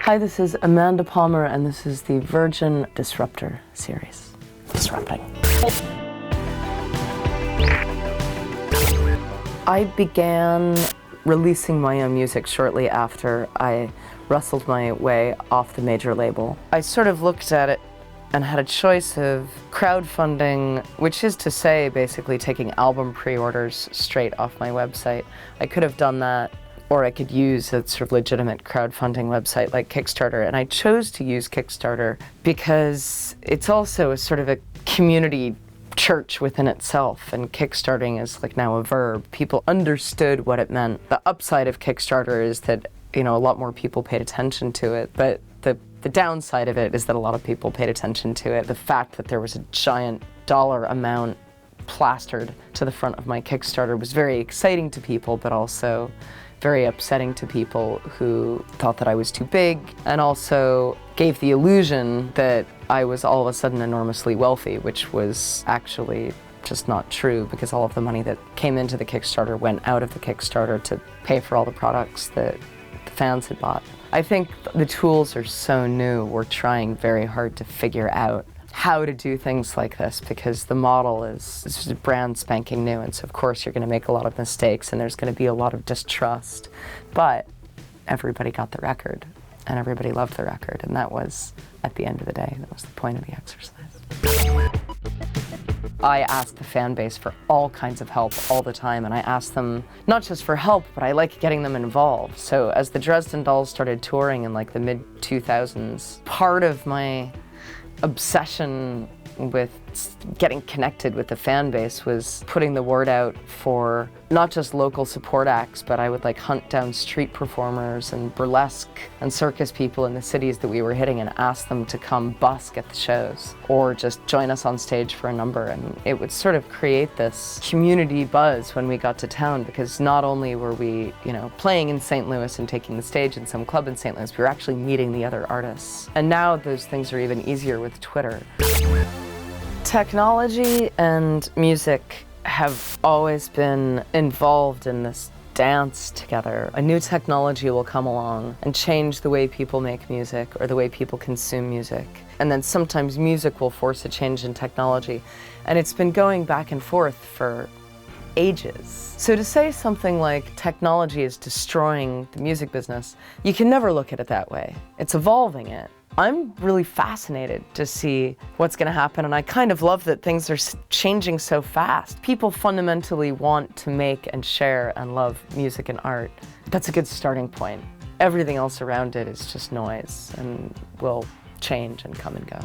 Hi, this is Amanda Palmer, and this is the Virgin Disruptor series. Disrupting. I began releasing my own music shortly after I wrestled my way off the major label. I sort of looked at it and had a choice of crowdfunding, which is to say basically taking album pre-orders straight off my website. I could have done that, or I could use a sort of legitimate crowdfunding website like Kickstarter. And I chose to use Kickstarter because it's also a sort of a community church within itself, and kickstarting is like now a verb. People understood what it meant. The upside of Kickstarter is that, you know, a lot more people paid attention to it, but the downside of it is that a lot of people paid attention to it. The fact that there was a giant dollar amount plastered to the front of my Kickstarter was very exciting to people, but also very upsetting to people who thought that I was too big, and also gave the illusion that I was all of a sudden enormously wealthy, which was actually just not true, because all of the money that came into the Kickstarter went out of the Kickstarter to pay for all the products that the fans had bought. I think the tools are so new. We're trying very hard to figure out how to do things like this, because the model is brand spanking new, and so of course you're going to make a lot of mistakes and there's going to be a lot of distrust, but everybody got the record and everybody loved the record, and that was, at the end of the day, that was the point of the exercise. I ask the fan base for all kinds of help all the time, and I ask them not just for help, but I like getting them involved. So as the Dresden Dolls started touring in like the mid-2000s, part of my obsession with getting connected with the fan base was putting the word out for not just local support acts, but I would like hunt down street performers and burlesque and circus people in the cities that we were hitting and ask them to come busk at the shows or just join us on stage for a number. And it would sort of create this community buzz when we got to town, because not only were we, you know, playing in St. Louis and taking the stage in some club in St. Louis, we were actually meeting the other artists. And now those things are even easier with Twitter. Technology and music have always been involved in this dance together. A new technology will come along and change the way people make music or the way people consume music. And then sometimes music will force a change in technology. And it's been going back and forth for ages. So to say something like technology is destroying the music business, you can never look at it that way. It's evolving it. I'm really fascinated to see what's going to happen, and I kind of love that things are changing so fast. People fundamentally want to make and share and love music and art. That's a good starting point. Everything else around it is just noise and will change and come and go.